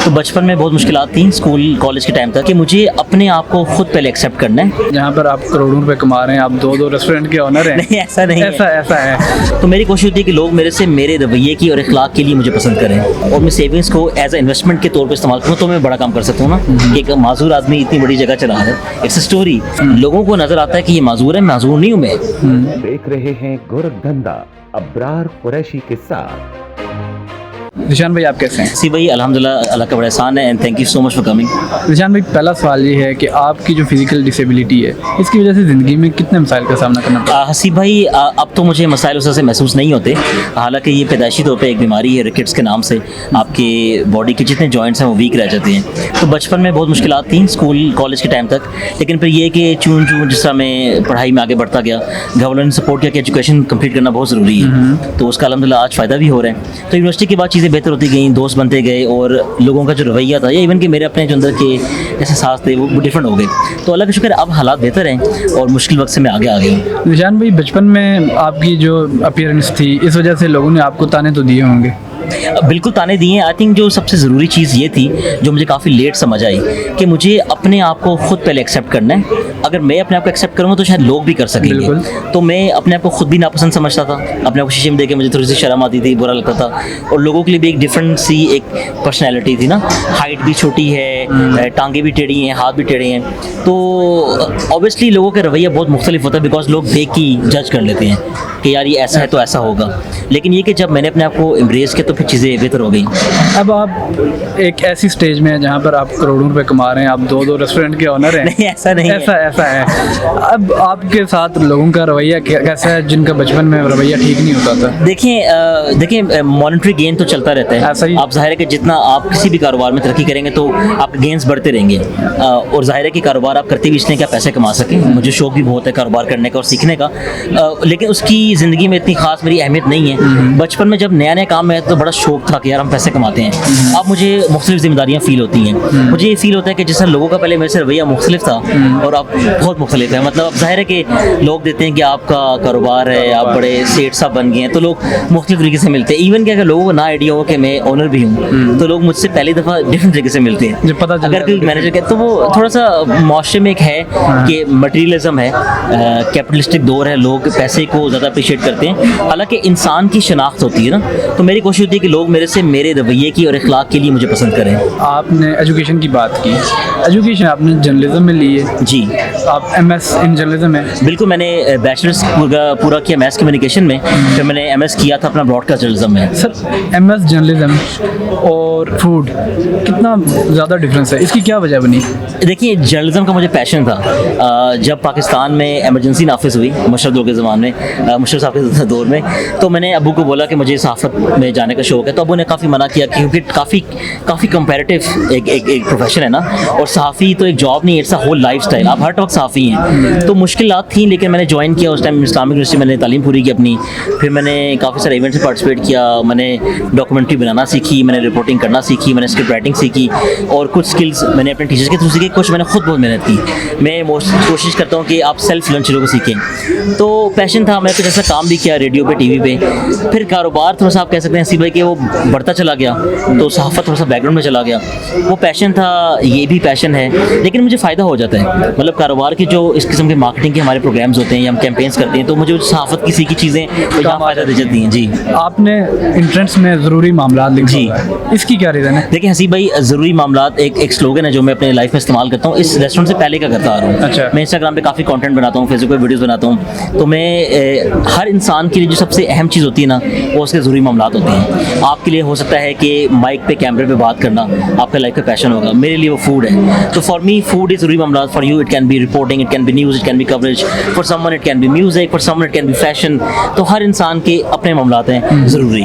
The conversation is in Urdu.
تو بچپن میں بہت مشکلات تھیں اسکول کالج کے ٹائم تک کہ مجھے اپنے آپ کو خود پہلے ایکسیپٹ کرنا ہے. جہاں پر آپ کروڑوں روپے کما رہے ہیں, آپ دو ریسٹورینٹ کے آنر ہیں. نہیں ایسا نہیں ایسا ہے. تو میری کوشش ہوتی ہے کہ لوگ میرے سے میرے رویے کی اور اخلاق کے لیے مجھے پسند کریں, اور میں سیونگس کو ایز اے انویسٹمنٹ کے طور پہ استعمال کروں تو میں بڑا کام کر سکتا ہوں نا. ایک معذور آدمی اتنی بڑی جگہ چلا رہا ہے, اٹس اے اسٹوری. لوگوں کو نظر آتا ہے کہ یہ معذور ہے, معذور نہیں ہوں میں. دیکھ رہے ہیں گورکھ دھندا ابرار قریشی کے ساتھ. ذیشان بھائی آپ کیسے ہیں؟ سی بھائی الحمدللہ, اللہ کا بڑا احسان ہے, and thank you so much for coming. Zeeshan بھائی پہلا سوال یہ ہے کہ آپ کی جو فزیکل ڈسیبلٹی ہے اس کی وجہ سے زندگی میں کتنے مسائل کا سامنا کرنا پڑا؟ حسیب بھائی اب تو مجھے مسائل اس سے محسوس نہیں ہوتے, حالانکہ یہ پیدائشی طور پہ ایک بیماری ہے رکٹس کے نام سے. آپ کے باڈی کے جتنے جوائنٹس ہیں وہ ویک رہ جاتے ہیں. تو بچپن میں بہت مشکلات تھیں اسکول کالج کے ٹائم تک, لیکن پھر یہ کہ چون جس طرح میں پڑھائی میں آگے بڑھتا گیا, گورنمنٹ نے سپورٹ کیا کہ ایجوکیشن کمپلیٹ کرنا بہت ضروری ہے, تو اس کا الحمدللہ آج فائدہ بھی ہو رہا ہے. تو یونیورسٹی کے بعد چیزیں بہتر ہوتی گئیں, دوست بنتے گئے, اور لوگوں کا جو رویہ تھا یا ایون کہ میرے اپنے جو اندر کے احساس تھے وہ ڈفرینٹ ہو گئے. تو اللہ کا شکر اب حالات بہتر ہیں اور مشکل وقت سے میں آگے آ گیا ہوں. ذیشان بھائی بچپن میں آپ کی جو اپیئرنس تھی اس وجہ سے لوگوں نے آپ کو تانے تو دیے ہوں گے. بالکل تانے دیے. آئی تھنک جو سب سے ضروری چیز یہ تھی جو مجھے کافی لیٹ سمجھ آئی کہ مجھے اپنے آپ کو خود پہلے ایکسیپٹ کرنا ہے. اگر میں اپنے آپ کو ایکسیپٹ کروں گا تو شاید لوگ بھی کر سکیں گے. تو میں اپنے آپ کو خود بھی ناپسند سمجھتا تھا, اپنے آپ کو شیشے میں دیکھ کے مجھے تھوڑی سی شرم آتی تھی, برا لگتا تھا. اور لوگوں کے لیے بھی ایک ڈفرینٹ سی ایک پرسنالٹی تھی نا, ہائٹ بھی چھوٹی ہے, ٹانگیں بھی ٹیڑھی ہیں, ہاتھ بھی ٹیڑھے ہیں, تو اوبیسلی لوگوں کا رویہ بہت مختلف ہوتا ہے, بیکاز لوگ دیکھ کے جج کر لیتے ہیں کہ یار یہ ایسا ہے تو ایسا ہوگا. لیکن یہ کہ جب میں نے اپنے آپ کو امبریس کیا تو پھر چیزیں بہتر ہو گئیں. اب آپ ایک ایسی سٹیج میں ہیں جہاں پر آپ کروڑوں روپے کما رہے ہیں, آپ دو ریسٹورینٹ کے آنر ہیں. نہیں ایسا نہیں ایسا ہے. اب آپ کے ساتھ لوگوں کا رویہ کیسا ہے جن کا بچپن میں رویہ ٹھیک نہیں ہوتا تھا؟ دیکھیں مانیٹری گین تو چلتا رہتا ہے. آپ ظاہر ہے کہ جتنا آپ کسی بھی کاروبار میں ترقی کریں گے تو آپ کے گینز بڑھتے رہیں گے, اور ظاہر ہے کہ کاروبار آپ کرتے بھی اس لیے کہ آپ پیسے کما سکیں. مجھے شوق بھی بہت ہے کاروبار کرنے کا اور سیکھنے کا, لیکن اس کی زندگی میں اتنی خاص میری اہمیت نہیں ہے. بچپن میں جب نیا کام میں تو بڑا شوق تھا کہ یار ہم پیسے کماتے ہیں. اب مجھے مختلف ذمہ داریاں فیل ہوتی ہیں. مجھے یہ فیل ہوتا ہے کہ جس طرح لوگوں کا پہلے میرے سے رویہ مختلف تھا اور اب بہت مختلف ہے. مطلب اب ظاہر ہے کہ لوگ دیتے ہیں کہ آپ کا کاروبار ہے, آپ بڑے سیٹ صاحب بن گئے ہیں, تو لوگ مختلف طریقے سے ملتے ہیں. ایون کہ اگر لوگوں کو نہ آئیڈیا ہو کہ میں آنر بھی ہوں تو لوگ مجھ سے پہلی دفعہ ڈفرینٹ طریقے سے ملتے ہیں. اگر کوئی مینیجر کہتے تو وہ تھوڑا سا معاشرے میں ایک ہے کہ مٹیریلزم ہے, کیپٹلسٹک دور ہے, لوگ پیسے کو زیادہ اپریشیٹ کرتے ہیں, حالانکہ انسان کی شناخت ہوتی ہے نا. تو میری کوشش ہوتی ہے کہ لوگ میرے سے میرے رویے کی اور اخلاق کے لیے مجھے پسند کریں. آپ نے ایجوکیشن کی بات کی, ایجوکیشن آپ نے جرنلزم میں لی ہے. جی آپ ایم ایس ان جرنلزم ہے. بالکل, میں نے بیچلرس پورا کیا میس کمیونیکیشن میں, پھر میں نے ایم ایس کیا تھا اپنا براڈ کاسٹ جرنلزم میں. سر ایم ایس جرنلزم اور فوڈ کتنا زیادہ ڈفرینس ہے, اس کی کیا وجہ بنی؟ دیکھیے جرنلزم کا مجھے پیشن تھا. جب پاکستان میں ایمرجنسی نافذ ہوئی مشرف دور کے زمان میں, مشرف صاحب کے دور میں, تو میں نے ابو کو بولا کہ مجھے صحافت میں جانے کا شوق ہے. تو ابو نے کافی منع کیا کیونکہ کافی کمپیریٹیو ایک پروفیشن ہے نا, اور صحافی تو ایک جاب نہیں, it's a whole lifestyle. آپ ہر وقت صحافی ہیں, تو مشکلات تھیں, لیکن میں نے جوائن کیا اس ٹائم اسلامک یونیورسٹی میں نے تعلیم پوری کی اپنی. پھر میں نے کافی سارے ایونٹس میں پارٹیسپیٹ کیا, میں نے ڈاکومنٹری بنانا سیکھی, میں نے رپورٹنگ کرنا سیکھی, میں نے اسکرپٹ رائٹنگ سیکھی, اور کچھ اسکلس میں نے اپنے ٹیچرس کے تھرو سیکھی, کچھ میں نے خود بہت محنت کی. میں کوشش کرتا ہوں کہ آپ سیلف لرن چیزوں کو سیکھیں. تو پیشن تھا, میں کچھ ایسا کام بھی کیا ریڈیو پہ, ٹی وی پہ. پھر کاروبار تھوڑا سا آپ کہہ سکتے ہیں حسیب بھائی کہ وہ بڑھتا چلا گیا, تو صحافت تھوڑا سا بیک گراؤنڈ میں چلا گیا. وہ پیشن تھا, یہ بھی پیشن ہے, لیکن مجھے فائدہ ہو جاتا ہے. مطلب کاروبار کی جو اس قسم کے مارکیٹنگ کے ہمارے پروگرامز ہوتے ہیں یا ہم کیمپینس کرتے ہیں, تو مجھے صحافت کی سیکھی چیزیں یہاں فائدہ دے جاتی ہیں. جی آپ نے انٹرنس میں ضروری معاملات لکھا جی, اس کی کیا ریزن ہے؟ دیکھیں حسیب بھائی ضروری معاملات ایک سلوگن ہے جو میں اپنے لائف میں استعمال کرتا ہوں. اس ریسٹورینٹ سے پہلے کا کرتا آ رہا ہوں. اچھا. میں انسٹاگرام پہ کافی کانٹینٹ بناتا ہوں, فیس بک پہ ویڈیوز بناتا ہوں. تو میں ہر انسان کے لیے جو سب سے اہم چیز ہوتی ہے نا, وہ اس کے ضروری معاملات ہوتے ہیں. آپ کے لیے ہو سکتا ہے کہ مائک پہ کیمرے پہ بات کرنا آپ کا لائف کا پیشن ہوگا, میرے لیے وہ فوڈ ہے. تو فار می فوڈ از ضروری معاملات. For you it can be reporting, it can be news, it can be coverage. For someone it can be music, for someone it can be fashion. تو ہر انسان کے اپنے معاملات ہیں ضروری. 。